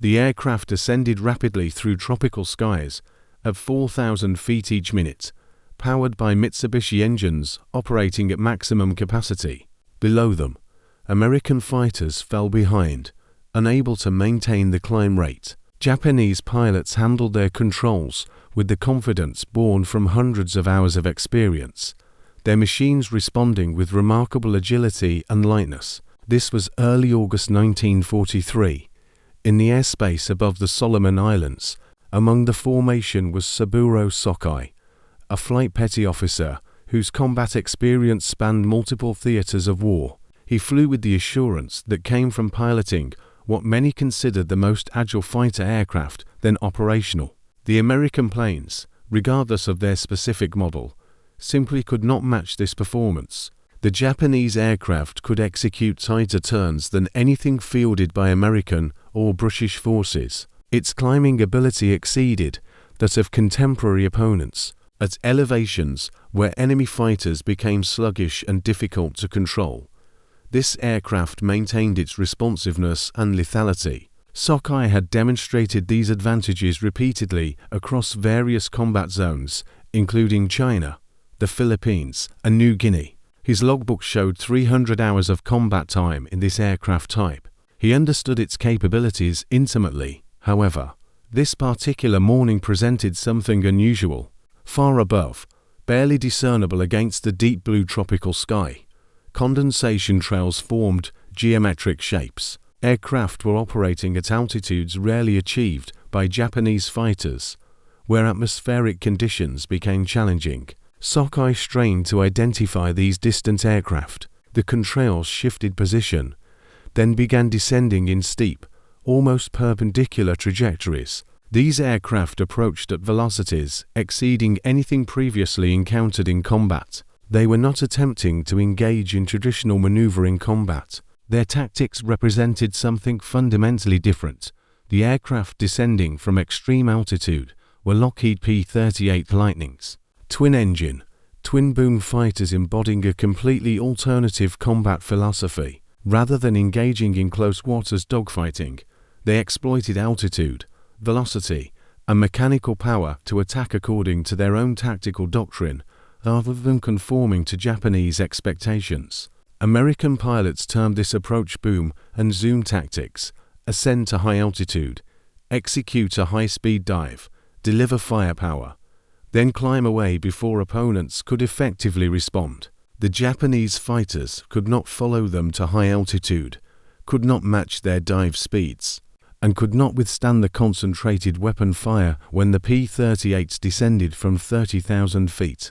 The aircraft ascended rapidly through tropical skies at 4,000 feet each minute, powered by Mitsubishi engines operating at maximum capacity. Below them, American fighters fell behind, unable to maintain the climb rate. Japanese pilots handled their controls with the confidence born from hundreds of hours of experience, their machines responding with remarkable agility and lightness. This was early August 1943. In the airspace above the Solomon Islands, among the formation was Saburō Sakai, a flight petty officer whose combat experience spanned multiple theaters of war. He flew with the assurance that came from piloting what many considered the most agile fighter aircraft then operational. The American planes, regardless of their specific model, simply could not match this performance. The Japanese aircraft could execute tighter turns than anything fielded by American or British forces. Its climbing ability exceeded that of contemporary opponents at elevations where enemy fighters became sluggish and difficult to control. This aircraft maintained its responsiveness and lethality. Sakai had demonstrated these advantages repeatedly across various combat zones, including China, the Philippines, and New Guinea. His logbook showed 300 hours of combat time in this aircraft type. He understood its capabilities intimately. However, this particular morning presented something unusual. Far above, barely discernible against the deep blue tropical sky, condensation trails formed geometric shapes. Aircraft were operating at altitudes rarely achieved by Japanese fighters, where atmospheric conditions became challenging. Sakai strained to identify these distant aircraft. The contrails shifted position, then began descending in steep, almost perpendicular trajectories. These aircraft approached at velocities exceeding anything previously encountered in combat. They were not attempting to engage in traditional maneuvering combat. Their tactics represented something fundamentally different. The aircraft descending from extreme altitude were Lockheed P-38 Lightnings, twin-engine, twin-boom fighters embodying a completely alternative combat philosophy. Rather than engaging in close quarters dogfighting, they exploited altitude, velocity, and mechanical power to attack according to their own tactical doctrine, rather than conforming to Japanese expectations. American pilots termed this approach boom and zoom tactics: ascend to high altitude, execute a high-speed dive, deliver firepower, then climb away before opponents could effectively respond. The Japanese fighters could not follow them to high altitude, could not match their dive speeds, and could not withstand the concentrated weapon fire when the P-38s descended from 30,000 feet.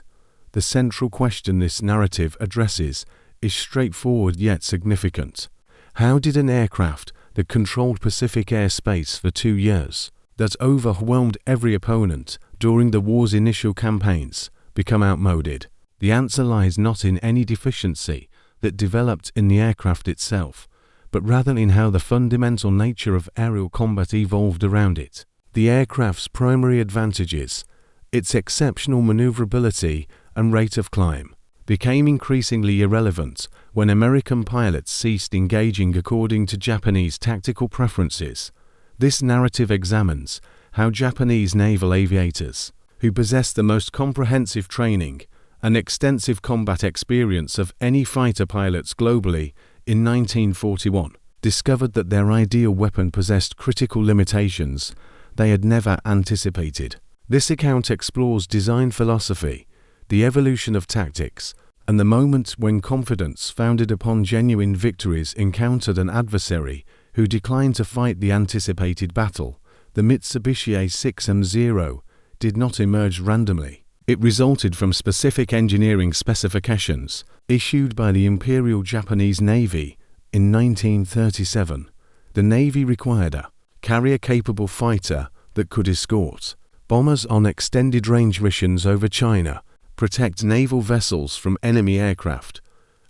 The central question this narrative addresses is straightforward yet significant. How did an aircraft that controlled Pacific airspace for 2 years, that overwhelmed every opponent during the war's initial campaigns, become outmoded? The answer lies not in any deficiency that developed in the aircraft itself, but rather in how the fundamental nature of aerial combat evolved around it. The aircraft's primary advantages, its exceptional maneuverability and rate of climb, became increasingly irrelevant when American pilots ceased engaging according to Japanese tactical preferences. This narrative examines how Japanese naval aviators, who possessed the most comprehensive training and extensive combat experience of any fighter pilots globally in 1941, discovered that their ideal weapon possessed critical limitations they had never anticipated. This account explores design philosophy, the evolution of tactics, and the moment when confidence founded upon genuine victories encountered an adversary who declined to fight the anticipated battle. The Mitsubishi Zero did not emerge randomly. It resulted from specific engineering specifications issued by the Imperial Japanese Navy in 1937. The Navy required a carrier-capable fighter that could escort bombers on extended-range missions over China, protect naval vessels from enemy aircraft,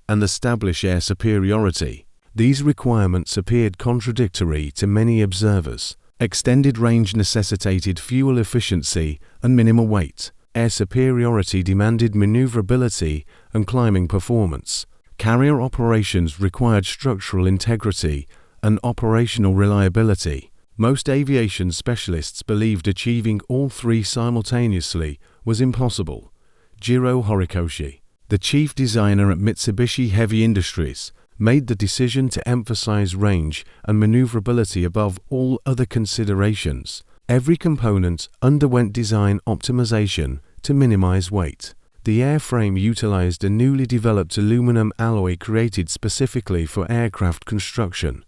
and establish air superiority. These requirements appeared contradictory to many observers. Extended range necessitated fuel efficiency and minimal weight. Air superiority demanded maneuverability and climbing performance. Carrier operations required structural integrity and operational reliability. Most aviation specialists believed achieving all three simultaneously was impossible. Jiro Horikoshi, the chief designer at Mitsubishi Heavy Industries, made the decision to emphasize range and maneuverability above all other considerations. Every component underwent design optimization to minimize weight. The airframe utilized a newly developed aluminum alloy created specifically for aircraft construction,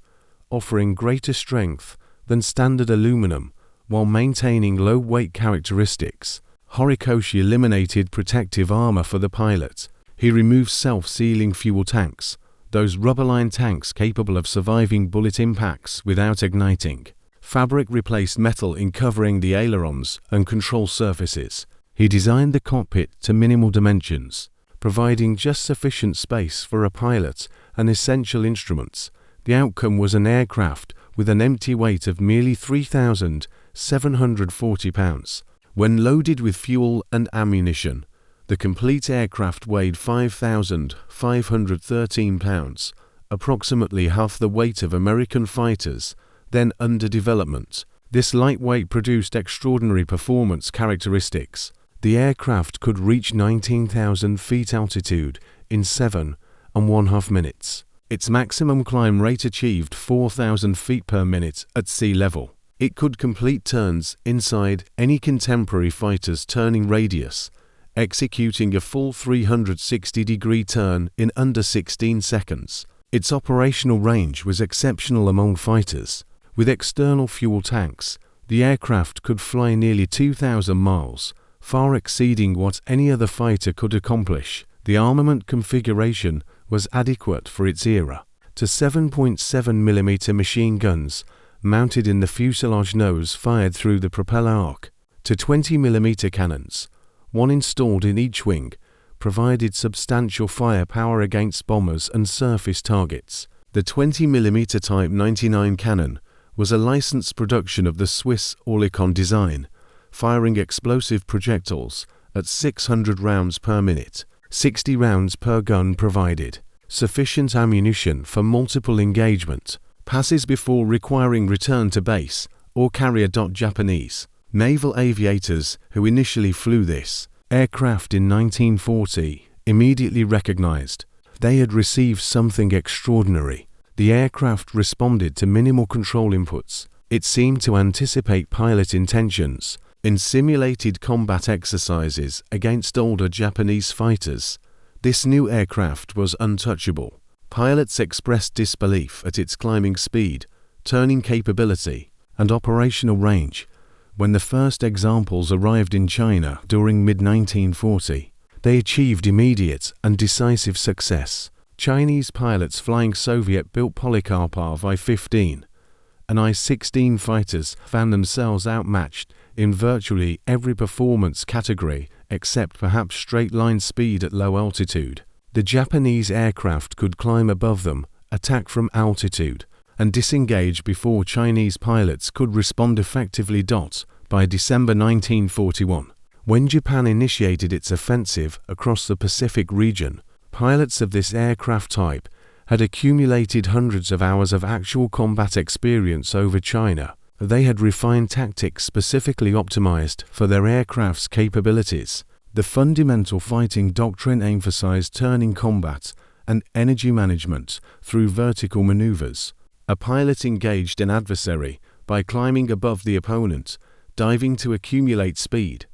offering greater strength than standard aluminum while maintaining low weight characteristics. Horikoshi eliminated protective armor for the pilot. He removed self-sealing fuel tanks, those rubber-lined tanks capable of surviving bullet impacts without igniting. Fabric replaced metal in covering the ailerons and control surfaces. He designed the cockpit to minimal dimensions, providing just sufficient space for a pilot and essential instruments. The outcome was an aircraft with an empty weight of merely 3,740 pounds. When loaded with fuel and ammunition, the complete aircraft weighed 5,513 pounds, approximately half the weight of American fighters then under development. This lightweight produced extraordinary performance characteristics. The aircraft could reach 19,000 feet altitude in 7.5 minutes. Its maximum climb rate achieved 4,000 feet per minute at sea level. It could complete turns inside any contemporary fighter's turning radius, executing a full 360-degree turn in under 16 seconds. Its operational range was exceptional among fighters. With external fuel tanks, the aircraft could fly nearly 2,000 miles, far exceeding what any other fighter could accomplish. The armament configuration was adequate for its era. To 7.7mm machine guns mounted in the fuselage nose fired through the propeller arc, to 20mm cannons, one installed in each wing, provided substantial firepower against bombers and surface targets. The 20mm Type 99 cannon was a licensed production of the Swiss Oerlikon design, firing explosive projectiles at 600 rounds per minute, 60 rounds per gun provided. Sufficient ammunition for multiple engagement passes before requiring return to base or carrier. Japanese naval aviators who initially flew this aircraft in 1940 immediately recognized they had received something extraordinary. The aircraft responded to minimal control inputs. It seemed to anticipate pilot intentions. In simulated combat exercises against older Japanese fighters, this new aircraft was untouchable. Pilots expressed disbelief at its climbing speed, turning capability, and operational range. When the first examples arrived in China during mid-1940, they achieved immediate and decisive success. Chinese pilots flying Soviet-built Polikarpov I-15 and I-16 fighters found themselves outmatched in virtually every performance category except perhaps straight-line speed at low altitude. The Japanese aircraft could climb above them, attack from altitude, and disengage before Chinese pilots could respond effectively. By December 1941, when Japan initiated its offensive across the Pacific region, pilots of this aircraft type had accumulated hundreds of hours of actual combat experience over China. They had refined tactics specifically optimized for their aircraft's capabilities. The fundamental fighting doctrine emphasized turning combat and energy management through vertical maneuvers. A pilot engaged an adversary by climbing above the opponent, diving to accumulate speed,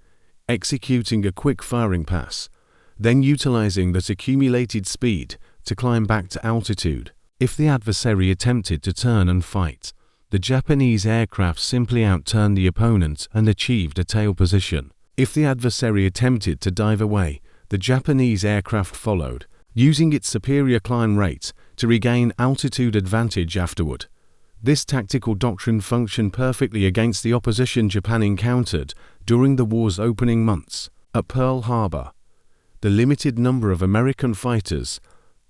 executing a quick firing pass, then utilizing that accumulated speed to climb back to altitude. If the adversary attempted to turn and fight, the Japanese aircraft simply outturned the opponent and achieved a tail position. If the adversary attempted to dive away, the Japanese aircraft followed, using its superior climb rate to regain altitude advantage afterward. This tactical doctrine functioned perfectly against the opposition Japan encountered during the war's opening months. At Pearl Harbor, the limited number of American fighters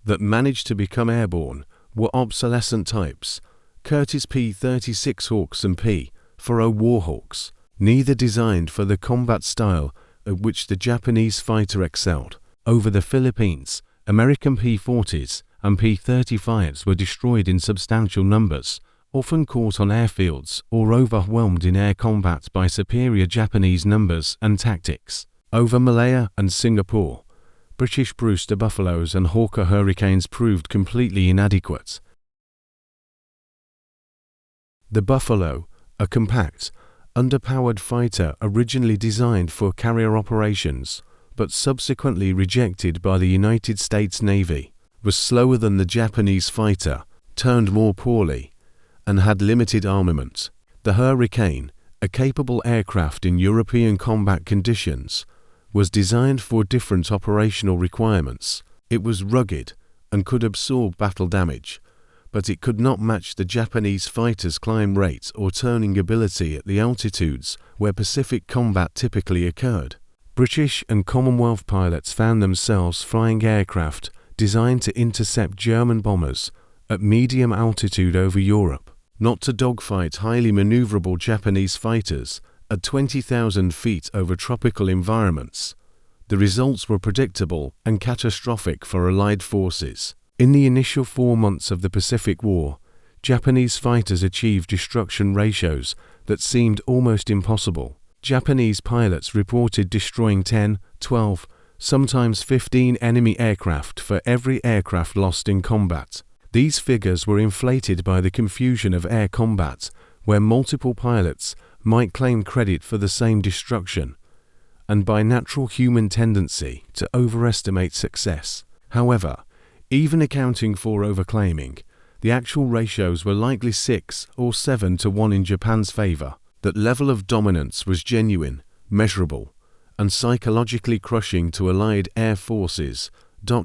that managed to become airborne were obsolescent types, Curtiss P-36 Hawks and P-40 Warhawks, neither designed for the combat style at which the Japanese fighter excelled. Over the Philippines, American P-40s and P-35s were destroyed in substantial numbers, often caught on airfields or overwhelmed in air combat by superior Japanese numbers and tactics. Over Malaya and Singapore, British Brewster Buffaloes and Hawker Hurricanes proved completely inadequate. The Buffalo, a compact, underpowered fighter originally designed for carrier operations, but subsequently rejected by the United States Navy, was slower than the Japanese fighter, turned more poorly, and had limited armament. The Hurricane, a capable aircraft in European combat conditions, was designed for different operational requirements. It was rugged and could absorb battle damage, but it could not match the Japanese fighters' climb rate or turning ability at the altitudes where Pacific combat typically occurred. British and Commonwealth pilots found themselves flying aircraft designed to intercept German bombers at medium altitude over Europe, not to dogfight highly maneuverable Japanese fighters at 20,000 feet over tropical environments. The results were predictable and catastrophic for Allied forces. In the initial 4 months of the Pacific War, Japanese fighters achieved destruction ratios that seemed almost impossible. Japanese pilots reported destroying 10, 12, sometimes 15 enemy aircraft for every aircraft lost in combat. These figures were inflated by the confusion of air combat, where multiple pilots might claim credit for the same destruction, and by natural human tendency to overestimate success. However, even accounting for overclaiming, the actual ratios were likely 6 or 7 to 1 in Japan's favor. That level of dominance was genuine, measurable, and psychologically crushing to Allied air forces.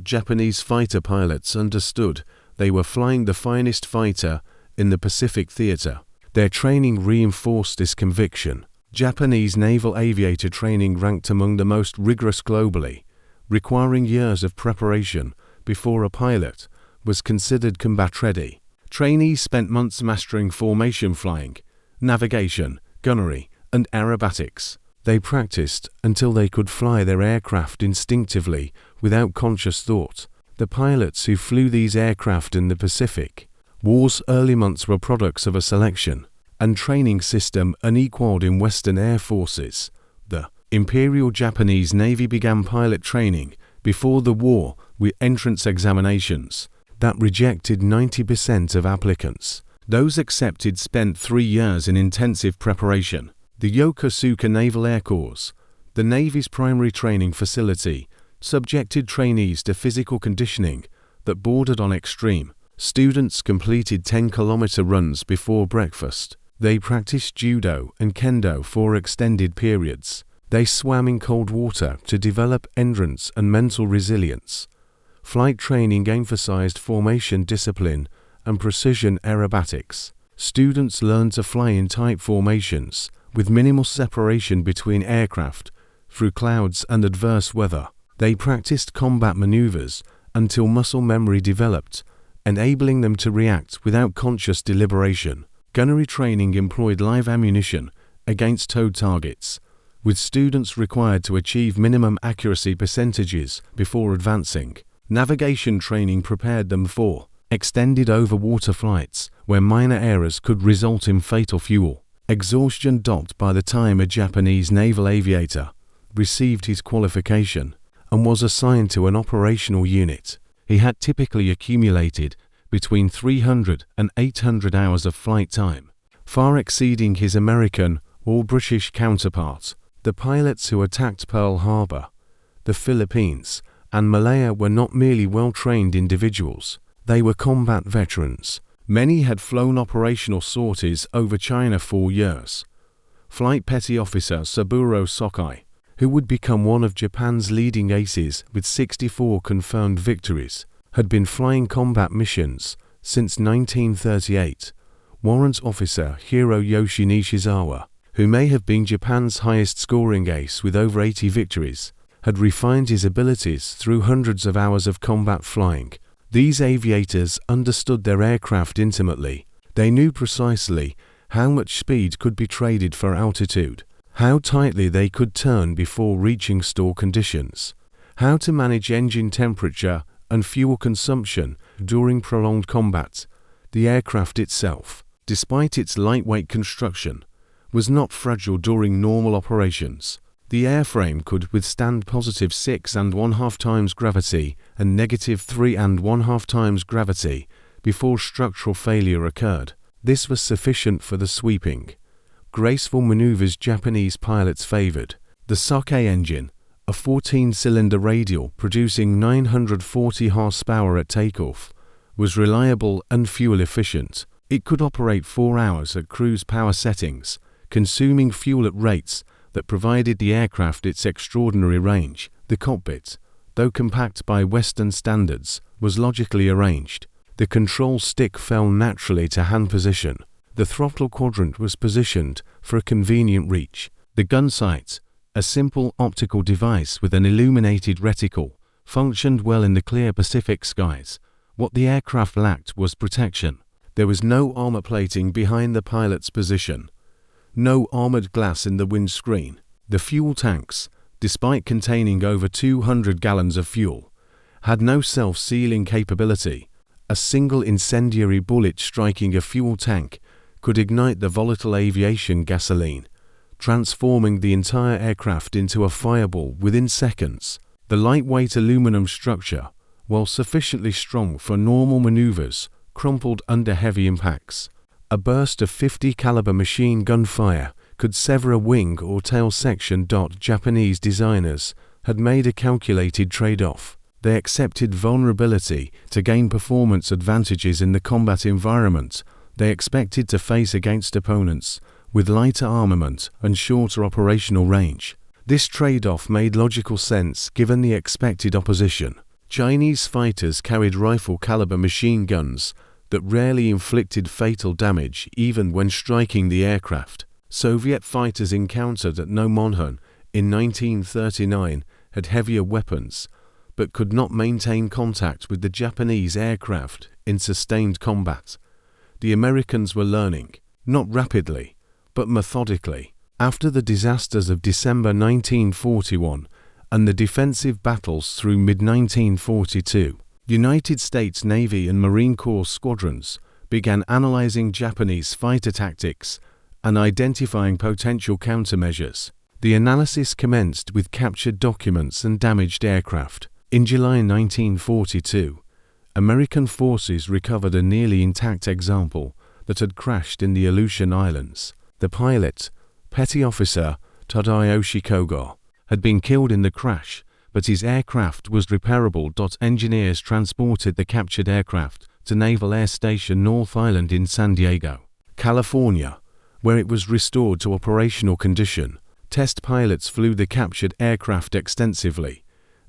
Japanese fighter pilots understood they were flying the finest fighter in the Pacific theater. Their training reinforced this conviction. Japanese naval aviator training ranked among the most rigorous globally, requiring years of preparation before a pilot was considered combat-ready. Trainees spent months mastering formation flying, navigation, gunnery, and aerobatics. They practiced until they could fly their aircraft instinctively without conscious thought. The pilots who flew these aircraft in the Pacific War's early months were products of a selection and training system unequaled in Western air forces. The Imperial Japanese Navy began pilot training before the war with entrance examinations that rejected 90% of applicants. Those accepted spent 3 years in intensive preparation. The Yokosuka Naval Air Corps, the Navy's primary training facility, subjected trainees to physical conditioning that bordered on extreme. Students completed 10-kilometer runs before breakfast. They practiced judo and kendo for extended periods. They swam in cold water to develop endurance and mental resilience. Flight training emphasized formation discipline and precision aerobatics. Students learned to fly in tight formations with minimal separation between aircraft through clouds and adverse weather. They practiced combat maneuvers until muscle memory developed, enabling them to react without conscious deliberation. Gunnery training employed live ammunition against towed targets, with students required to achieve minimum accuracy percentages before advancing. Navigation training prepared them for extended over-water flights where minor errors could result in fatal fuel exhaustion. By the time a Japanese naval aviator received his qualification and was assigned to an operational unit, he had typically accumulated between 300 and 800 hours of flight time, far exceeding his American or British counterpart. The pilots who attacked Pearl Harbor, the Philippines, and Malaya were not merely well-trained individuals. They were combat veterans. Many had flown operational sorties over China for years. Flight Petty Officer Saburō Sakai, who would become one of Japan's leading aces with 64 confirmed victories, had been flying combat missions since 1938. Warrant Officer Hiroyoshi Nishizawa, who may have been Japan's highest-scoring ace with over 80 victories, had refined his abilities through hundreds of hours of combat flying. These aviators understood their aircraft intimately. They knew precisely how much speed could be traded for altitude, how tightly they could turn before reaching stall conditions, how to manage engine temperature and fuel consumption during prolonged combat. The aircraft itself, despite its lightweight construction, was not fragile during normal operations. The airframe could withstand positive 6.5 times gravity and negative 3.5 times gravity before structural failure occurred. This was sufficient for the sweeping, graceful maneuvers Japanese pilots favored. The Sakai engine, a 14-cylinder radial producing 940 horsepower at takeoff, was reliable and fuel efficient. It could operate 4 hours at cruise power settings, consuming fuel at rates that provided the aircraft its extraordinary range. The cockpit, though compact by Western standards, was logically arranged. The control stick fell naturally to hand position. The throttle quadrant was positioned for a convenient reach. The gun sight, a simple optical device with an illuminated reticle, functioned well in the clear Pacific skies. What the aircraft lacked was protection. There was no armor plating behind the pilot's position, no armored glass in the windscreen. The fuel tanks, despite containing over 200 gallons of fuel, had no self-sealing capability. A single incendiary bullet striking a fuel tank could ignite the volatile aviation gasoline, transforming the entire aircraft into a fireball within seconds. The lightweight aluminum structure, while sufficiently strong for normal maneuvers, crumpled under heavy impacts. A burst of 50 caliber machine gun fire could sever a wing or tail section. Japanese designers had made a calculated trade-off. They accepted vulnerability to gain performance advantages in the combat environment they expected to face against opponents with lighter armament and shorter operational range. This trade-off made logical sense given the expected opposition. Chinese fighters carried rifle-caliber machine guns that rarely inflicted fatal damage even when striking the aircraft. Soviet fighters encountered at Nomonhan in 1939 had heavier weapons, but could not maintain contact with the Japanese aircraft in sustained combat. The Americans were learning, not rapidly, but methodically. After the disasters of December 1941 and the defensive battles through mid-1942, United States Navy and Marine Corps squadrons began analyzing Japanese fighter tactics and identifying potential countermeasures. The analysis commenced with captured documents and damaged aircraft. In July 1942, American forces recovered a nearly intact example that had crashed in the Aleutian Islands. The pilot, Petty Officer Tadayoshi Koga, had been killed in the crash, but his aircraft was repairable. Engineers transported the captured aircraft to Naval Air Station North Island in San Diego, California, where it was restored to operational condition. Test pilots flew the captured aircraft extensively,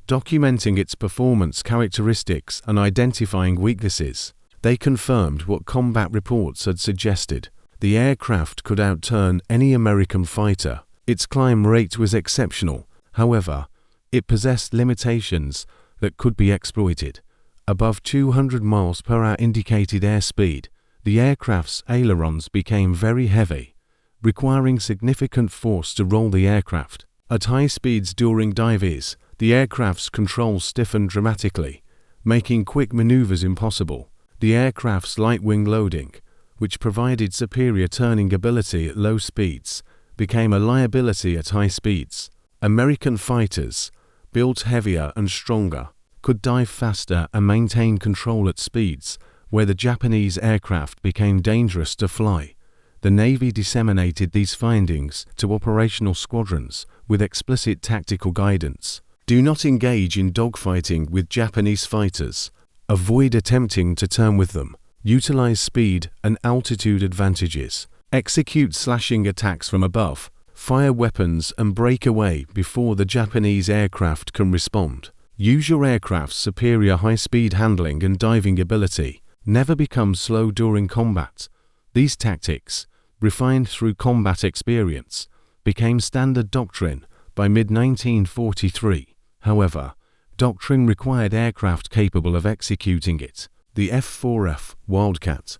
documenting its performance characteristics and identifying weaknesses. They confirmed what combat reports had suggested. The aircraft could outturn any American fighter. Its climb rate was exceptional. However, it possessed limitations that could be exploited. Above 200 miles per hour indicated airspeed, the aircraft's ailerons became very heavy, requiring significant force to roll the aircraft. At high speeds during dives, the aircraft's controls stiffened dramatically, making quick maneuvers impossible. The aircraft's light wing loading, which provided superior turning ability at low speeds, became a liability at high speeds. American fighters, built heavier and stronger, could dive faster and maintain control at speeds where the Japanese aircraft became dangerous to fly. The Navy disseminated these findings to operational squadrons with explicit tactical guidance. Do not engage in dogfighting with Japanese fighters. Avoid attempting to turn with them. Utilize speed and altitude advantages. Execute slashing attacks from above. Fire weapons and break away before the Japanese aircraft can respond. Use your aircraft's superior high-speed handling and diving ability. Never become slow during combat. These tactics, refined through combat experience, became standard doctrine by mid-1943. However, doctrine required aircraft capable of executing it. The F-4F Wildcat,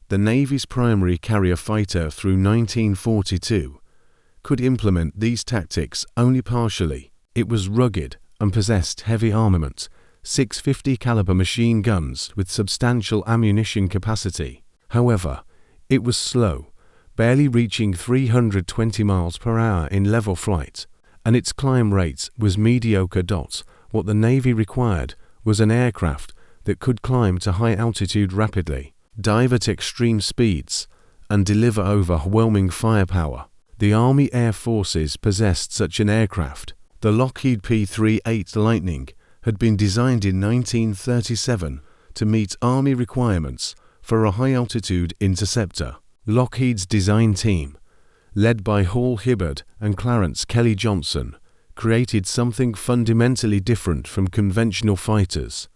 the Navy's primary carrier fighter through 1942, could implement these tactics only partially. It was rugged and possessed heavy armament, 650 caliber machine guns with substantial ammunition capacity. However, It was slow, barely reaching 320 miles per hour in level flight, and its climb rate was mediocre. What the Navy required was an aircraft that could climb to high altitude rapidly, dive at extreme speeds, and deliver overwhelming firepower. The Army Air Forces possessed such an aircraft. The Lockheed P-38 Lightning had been designed in 1937 to meet Army requirements for a high-altitude interceptor. Lockheed's design team, led by Hall Hibbard and Clarence Kelly Johnson, created something fundamentally different from conventional fighters.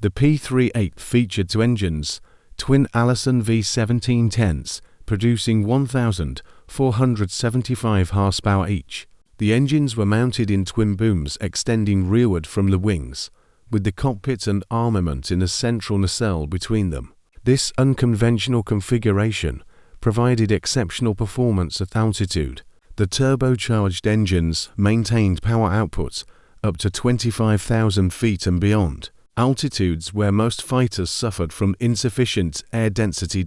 The P-38 featured two engines, twin Allison V1710s, producing 1,475 horsepower each. The engines were mounted in twin booms extending rearward from the wings, with the cockpit and armament in a central nacelle between them. This unconventional configuration provided exceptional performance at altitude. The turbocharged engines maintained power output up to 25,000 feet and beyond, altitudes where most fighters suffered from insufficient air density.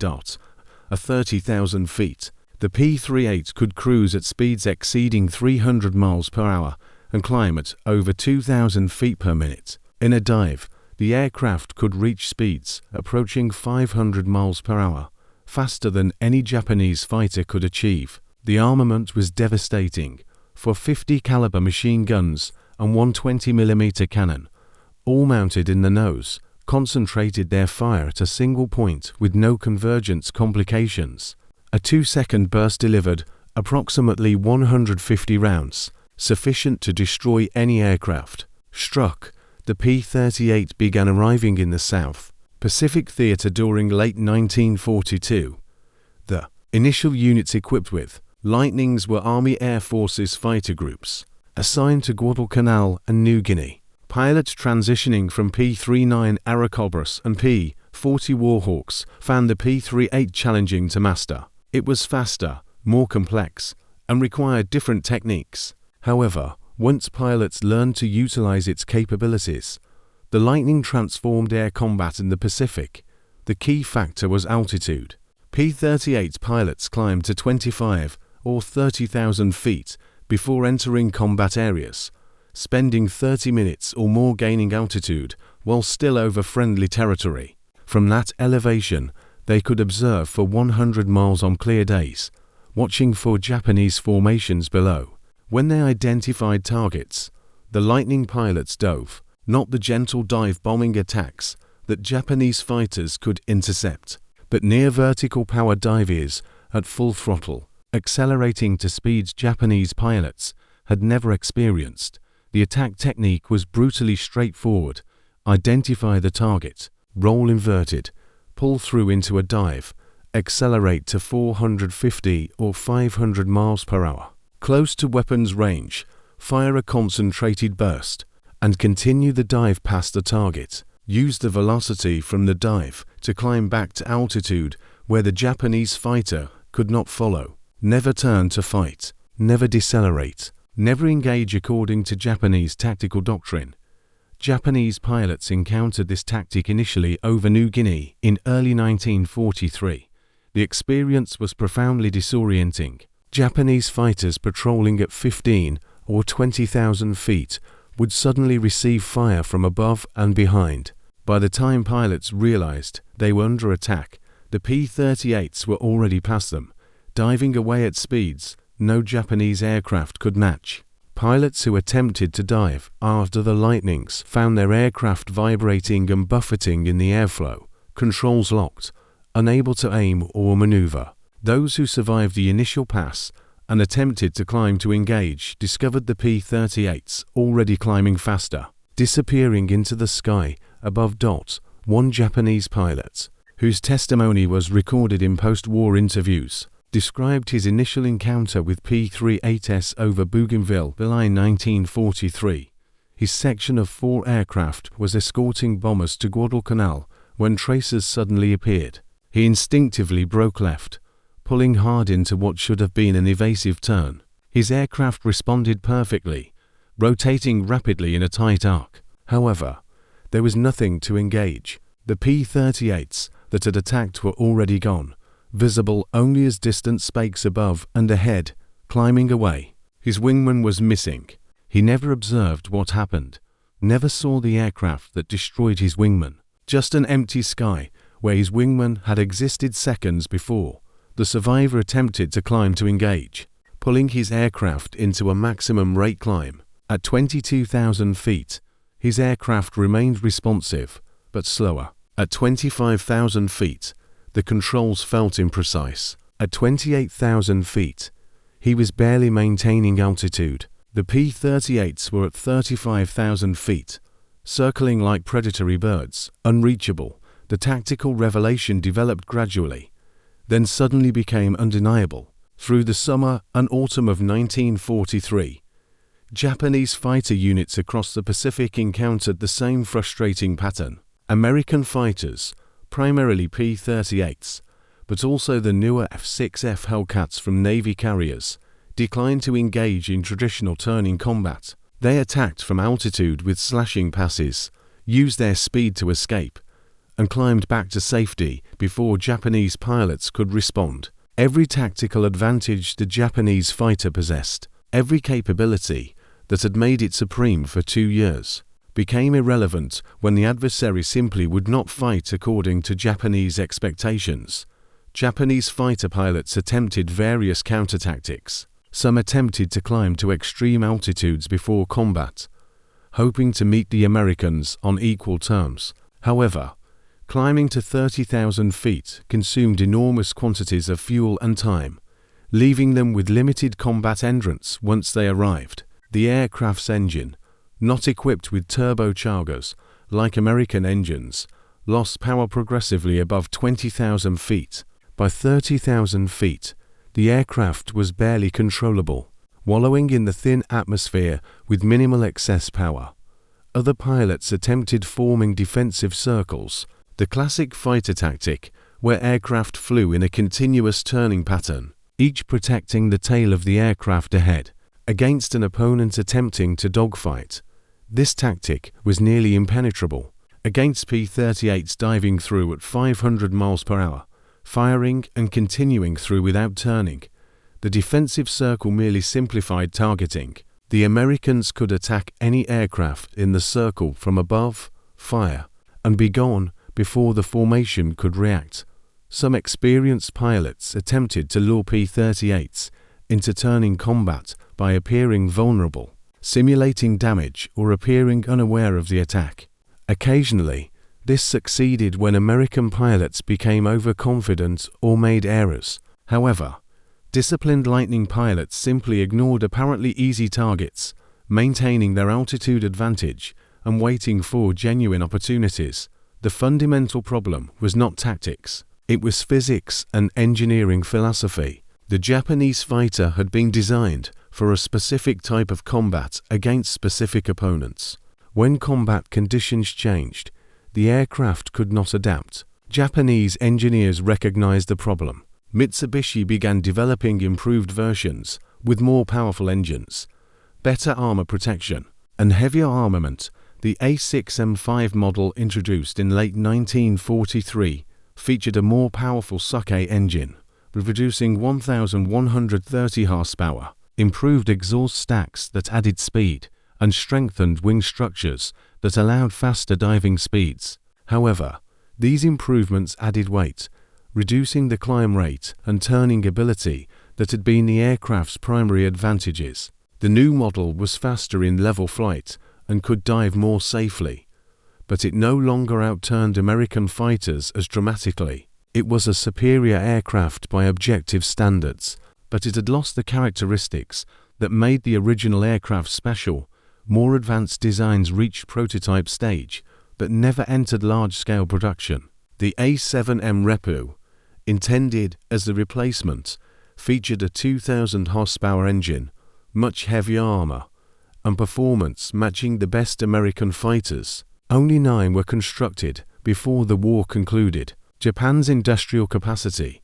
At 30,000 feet, the P-38 could cruise at speeds exceeding 300 miles per hour and climb at over 2,000 feet per minute. In a dive, the aircraft could reach speeds approaching 500 miles per hour, faster than any Japanese fighter could achieve. The armament was devastating, for 50 caliber machine guns and one 20mm cannon, all mounted in the nose, concentrated their fire at a single point with no convergence complications. A 2-second burst delivered approximately 150 rounds, sufficient to destroy any aircraft. Struck, the P-38 began arriving in the South Pacific Theater during late 1942. The initial units equipped with Lightnings were Army Air Forces fighter groups, assigned to Guadalcanal and New Guinea. Pilots transitioning from P-39 Airacobras and P-40 Warhawks found the P-38 challenging to master. It was faster, more complex, and required different techniques. However, once pilots learned to utilize its capabilities, the Lightning transformed air combat in the Pacific. The key factor was altitude. P-38 pilots climbed to 25 or 30,000 feet before entering combat areas, spending 30 minutes or more gaining altitude while still over friendly territory. From that elevation, they could observe for 100 miles on clear days, watching for Japanese formations below. When they identified targets, the Lightning pilots dove, not the gentle dive-bombing attacks that Japanese fighters could intercept, but near vertical power dives at full throttle, accelerating to speeds Japanese pilots had never experienced. The attack technique was brutally straightforward: identify the target, roll inverted, pull through into a dive, accelerate to 450 or 500 miles per hour. Close to weapons range, fire a concentrated burst, and continue the dive past the target. Use the velocity from the dive to climb back to altitude where the Japanese fighter could not follow. Never turn to fight, never decelerate, never engage according to Japanese tactical doctrine. Japanese pilots encountered this tactic initially over New Guinea in early 1943. The experience was profoundly disorienting. Japanese fighters patrolling at 15 or 20,000 feet would suddenly receive fire from above and behind. By the time pilots realized they were under attack, the P-38s were already past them, diving away at speeds no Japanese aircraft could match. Pilots who attempted to dive after the Lightnings found their aircraft vibrating and buffeting in the airflow, controls locked, unable to aim or maneuver. Those who survived the initial pass and attempted to climb to engage discovered the P-38s already climbing faster, disappearing into the sky above. One Japanese pilot, whose testimony was recorded in post-war interviews, described his initial encounter with P-38s over Bougainville, July 1943. His section of 4 aircraft was escorting bombers to Guadalcanal when tracers suddenly appeared. He instinctively broke left, pulling hard into what should have been an evasive turn. His aircraft responded perfectly, rotating rapidly in a tight arc. However, there was nothing to engage. The P-38s that had attacked were already gone, visible only as distant spakes above and ahead, climbing away. His wingman was missing. He never observed what happened, never saw the aircraft that destroyed his wingman. Just an empty sky where his wingman had existed seconds before. The survivor attempted to climb to engage, pulling his aircraft into a maximum rate climb. At 22,000 feet, his aircraft remained responsive, but slower. At 25,000 feet, the controls felt imprecise. At 28,000 feet, he was barely maintaining altitude. The P-38s were at 35,000 feet, circling like predatory birds, unreachable. The tactical revelation developed gradually, then suddenly became undeniable. Through the summer and autumn of 1943, Japanese fighter units across the Pacific encountered the same frustrating pattern. American fighters, primarily P-38s, but also the newer F-6F Hellcats from Navy carriers, declined to engage in traditional turning combat. They attacked from altitude with slashing passes, used their speed to escape, and climbed back to safety before Japanese pilots could respond. Every tactical advantage the Japanese fighter possessed, every capability that had made it supreme for 2 years, became irrelevant when the adversary simply would not fight according to Japanese expectations. Japanese fighter pilots attempted various counter-tactics. Some attempted to climb to extreme altitudes before combat, hoping to meet the Americans on equal terms. However, climbing to 30,000 feet consumed enormous quantities of fuel and time, leaving them with limited combat endurance once they arrived. The aircraft's engine, not equipped with turbochargers like American engines, lost power progressively above 20,000 feet. By 30,000 feet, the aircraft was barely controllable, wallowing in the thin atmosphere with minimal excess power. Other pilots attempted forming defensive circles, the classic fighter tactic where aircraft flew in a continuous turning pattern, each protecting the tail of the aircraft ahead, against an opponent attempting to dogfight. This tactic was nearly impenetrable against P-38s diving through at 500 miles per hour, firing and continuing through without turning. The defensive circle merely simplified targeting. The Americans could attack any aircraft in the circle from above, fire, and be gone before the formation could react. Some experienced pilots attempted to lure P-38s into turning combat by appearing vulnerable, simulating damage or appearing unaware of the attack. Occasionally, this succeeded when American pilots became overconfident or made errors. However, disciplined Lightning pilots simply ignored apparently easy targets, maintaining their altitude advantage and waiting for genuine opportunities. The fundamental problem was not tactics, it was physics and engineering philosophy. The Japanese fighter had been designed for a specific type of combat against specific opponents. When combat conditions changed, the aircraft could not adapt. Japanese engineers recognized the problem. Mitsubishi began developing improved versions with more powerful engines, better armor protection, and heavier armament. The A6M5 model, introduced in late 1943, featured a more powerful Sakai engine, producing 1,130 horsepower, improved exhaust stacks that added speed, and strengthened wing structures that allowed faster diving speeds. However, these improvements added weight, reducing the climb rate and turning ability that had been the aircraft's primary advantages. The new model was faster in level flight and could dive more safely, but it no longer outturned American fighters as dramatically. It was a superior aircraft by objective standards, but it had lost the characteristics that made the original aircraft special. More advanced designs reached prototype stage, but never entered large-scale production. The A7M Repu, intended as the replacement, featured a 2,000 horsepower engine, much heavier armor, and performance matching the best American fighters. Only 9 were constructed before the war concluded. Japan's industrial capacity,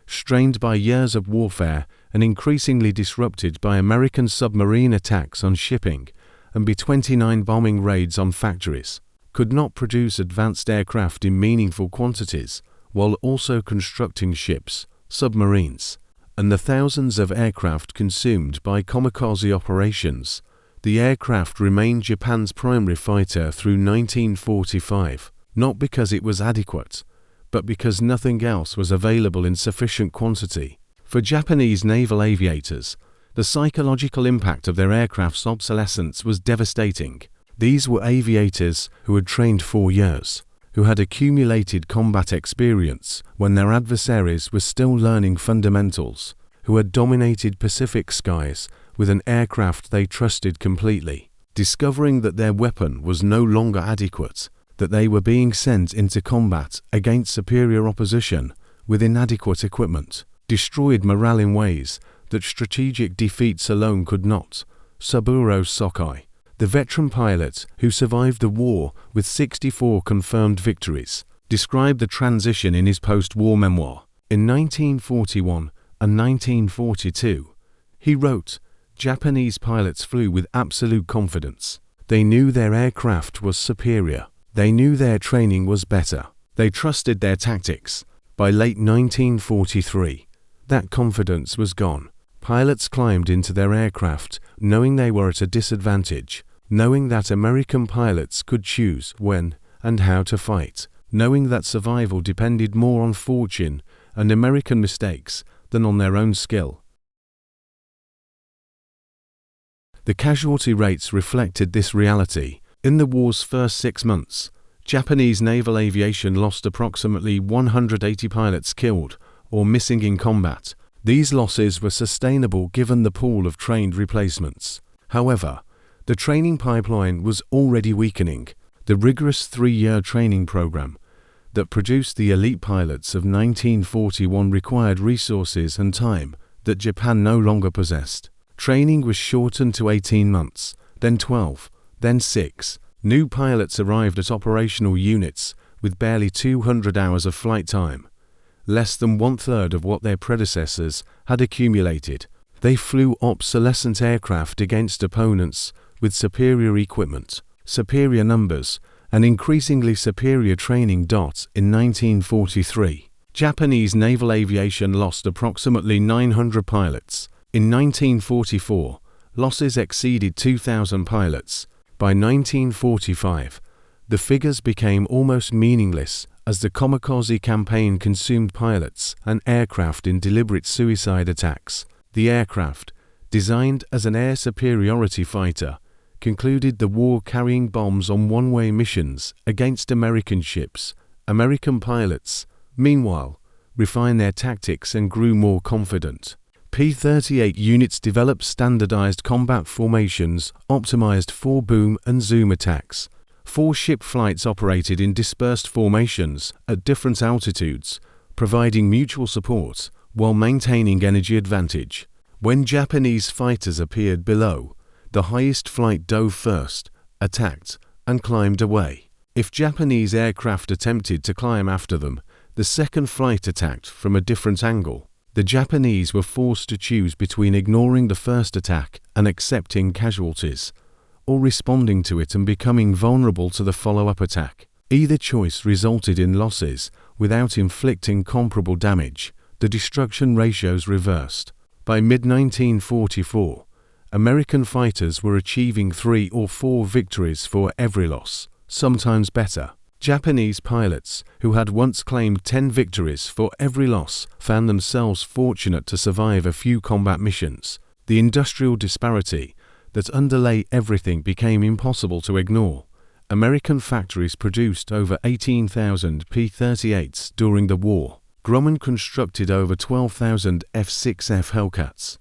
strained by years of warfare and increasingly disrupted by American submarine attacks on shipping and B-29 bombing raids on factories, could not produce advanced aircraft in meaningful quantities while also constructing ships, submarines, and the thousands of aircraft consumed by kamikaze operations. The aircraft remained Japan's primary fighter through 1945, not because it was adequate, but because nothing else was available in sufficient quantity. For Japanese naval aviators, the psychological impact of their aircraft's obsolescence was devastating. These were aviators who had trained 4 years, who had accumulated combat experience when their adversaries were still learning fundamentals, who had dominated Pacific skies with an aircraft they trusted completely. Discovering that their weapon was no longer adequate, that they were being sent into combat against superior opposition with inadequate equipment, destroyed morale in ways that strategic defeats alone could not. Saburō Sakai, the veteran pilot who survived the war with 64 confirmed victories, described the transition in his post-war memoir. In 1941 and 1942, he wrote, "Japanese pilots flew with absolute confidence. They knew their aircraft was superior. They knew their training was better. They trusted their tactics." By late 1943, that confidence was gone. Pilots climbed into their aircraft knowing they were at a disadvantage, knowing that American pilots could choose when and how to fight, knowing that survival depended more on fortune and American mistakes than on their own skill. The casualty rates reflected this reality. In the war's first 6 months, Japanese naval aviation lost approximately 180 pilots killed or missing in combat. These losses were sustainable given the pool of trained replacements. However, the training pipeline was already weakening. The rigorous 3-year training program that produced the elite pilots of 1941 required resources and time that Japan no longer possessed. Training was shortened to 18 months, then 12, then 6. New pilots arrived at operational units with barely 200 hours of flight time, less than 1/3 of what their predecessors had accumulated. They flew obsolescent aircraft against opponents with superior equipment, superior numbers, and increasingly superior training. In 1943, Japanese naval aviation lost approximately 900 pilots. In 1944, losses exceeded 2,000 pilots. By 1945, the figures became almost meaningless as the kamikaze campaign consumed pilots and aircraft in deliberate suicide attacks. The aircraft, designed as an air superiority fighter, concluded the war carrying bombs on one-way missions against American ships. American pilots, meanwhile, refined their tactics and grew more confident. P-38 units developed standardized combat formations optimized for boom and zoom attacks. 4 ship flights operated in dispersed formations at different altitudes, providing mutual support while maintaining energy advantage. When Japanese fighters appeared below, the highest flight dove first, attacked, and climbed away. If Japanese aircraft attempted to climb after them, the second flight attacked from a different angle. The Japanese were forced to choose between ignoring the first attack and accepting casualties, or responding to it and becoming vulnerable to the follow-up attack. Either choice resulted in losses without inflicting comparable damage. The destruction ratios reversed. By mid-1944, American fighters were achieving 3 or 4 victories for every loss, sometimes better. Japanese pilots, who had once claimed 10 victories for every loss, found themselves fortunate to survive a few combat missions. The industrial disparity that underlay everything became impossible to ignore. American factories produced over 18,000 P-38s during the war. Grumman constructed over 12,000 F-6F Hellcats,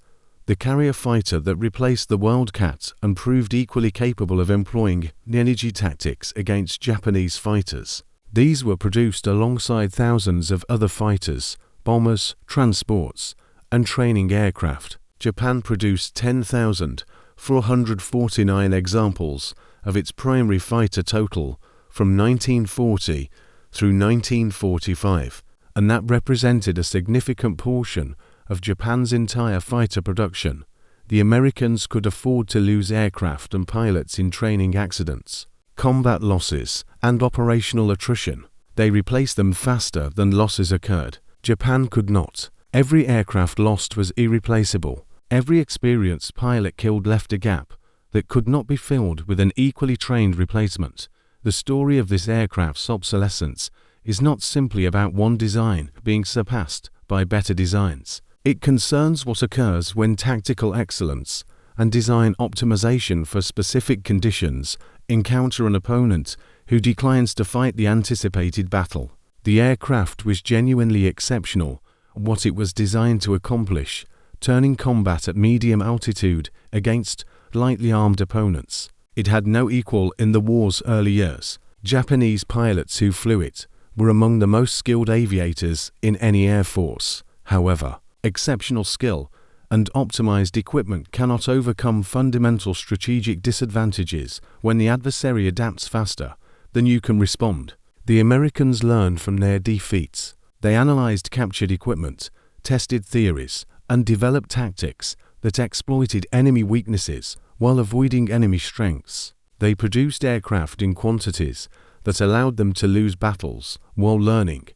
the carrier fighter that replaced the Wildcat and proved equally capable of employing energy tactics against Japanese fighters. These were produced alongside thousands of other fighters, bombers, transports, and training aircraft. Japan produced 10,449 examples of its primary fighter total from 1940 through 1945, and that represented a significant portion of Japan's entire fighter production. The Americans could afford to lose aircraft and pilots in training accidents, combat losses, and operational attrition. They replaced them faster than losses occurred. Japan could not. Every aircraft lost was irreplaceable. Every experienced pilot killed left a gap that could not be filled with an equally trained replacement. The story of this aircraft's obsolescence is not simply about one design being surpassed by better designs. It concerns what occurs when tactical excellence and design optimization for specific conditions encounter an opponent who declines to fight the anticipated battle. The aircraft was genuinely exceptional at what it was designed to accomplish, turning combat at medium altitude against lightly armed opponents. It had no equal in the war's early years. Japanese pilots who flew it were among the most skilled aviators in any air force. However, exceptional skill and optimized equipment cannot overcome fundamental strategic disadvantages when the adversary adapts faster than you can respond. The Americans learned from their defeats. They analyzed captured equipment, tested theories, and developed tactics that exploited enemy weaknesses while avoiding enemy strengths. They produced aircraft in quantities that allowed them to lose battles while learning,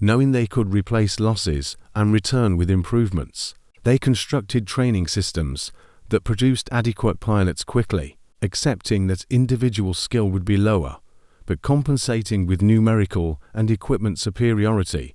knowing they could replace losses and return with improvements. They constructed training systems that produced adequate pilots quickly, accepting that individual skill would be lower, but compensating with numerical and equipment superiority.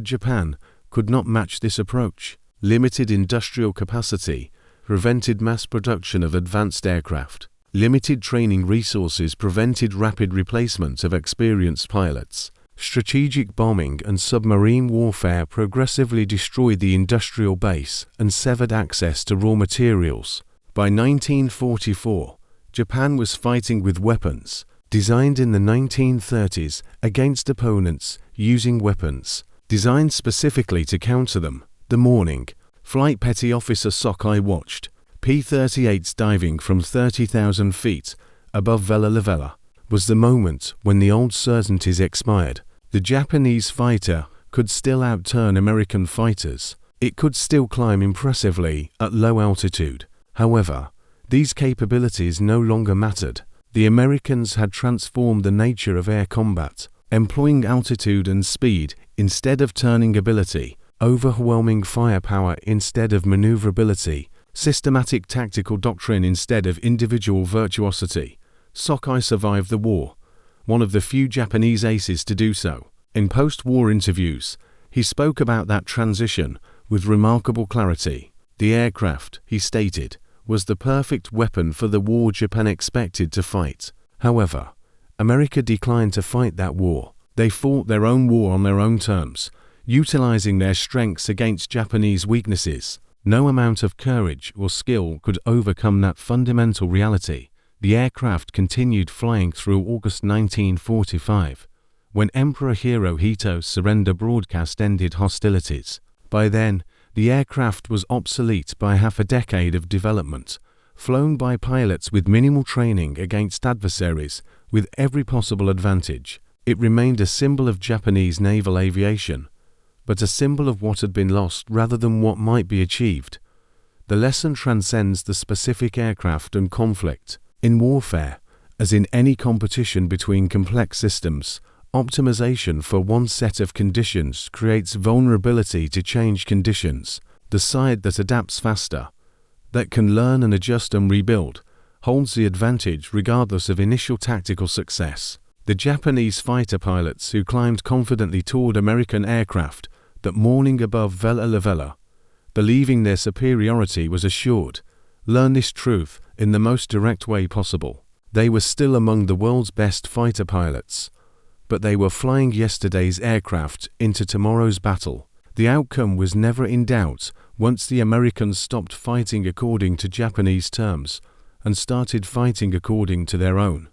Japan could not match this approach. Limited industrial capacity prevented mass production of advanced aircraft. Limited training resources prevented rapid replacement of experienced pilots. Strategic bombing and submarine warfare progressively destroyed the industrial base and severed access to raw materials. By 1944, Japan was fighting with weapons designed in the 1930s against opponents using weapons designed specifically to counter them. The morning flight Petty Officer Sakai watched P-38s diving from 30,000 feet above Vella Lavella was the moment when the old certainties expired. The Japanese fighter could still outturn American fighters. It could still climb impressively at low altitude. However, these capabilities no longer mattered. The Americans had transformed the nature of air combat, employing altitude and speed instead of turning ability, overwhelming firepower instead of maneuverability, systematic tactical doctrine instead of individual virtuosity. Sakai survived the war, one of the few Japanese aces to do so. In post-war interviews, he spoke about that transition with remarkable clarity. The aircraft, he stated, was the perfect weapon for the war Japan expected to fight. However, America declined to fight that war. They fought their own war on their own terms, utilizing their strengths against Japanese weaknesses. No amount of courage or skill could overcome that fundamental reality. The aircraft continued flying through August 1945, when Emperor Hirohito's surrender broadcast ended hostilities. By then, the aircraft was obsolete by half a decade of development, flown by pilots with minimal training against adversaries with every possible advantage. It remained a symbol of Japanese naval aviation, but a symbol of what had been lost rather than what might be achieved. The lesson transcends the specific aircraft and conflict. In warfare, as in any competition between complex systems, optimization for one set of conditions creates vulnerability to change conditions. The side that adapts faster, that can learn and adjust and rebuild, holds the advantage regardless of initial tactical success. The Japanese fighter pilots who climbed confidently toward American aircraft that morning above Vella Lavella, believing their superiority was assured, learned this truth in the most direct way possible. They were still among the world's best fighter pilots, but they were flying yesterday's aircraft into tomorrow's battle. The outcome was never in doubt once the Americans stopped fighting according to Japanese terms and started fighting according to their own.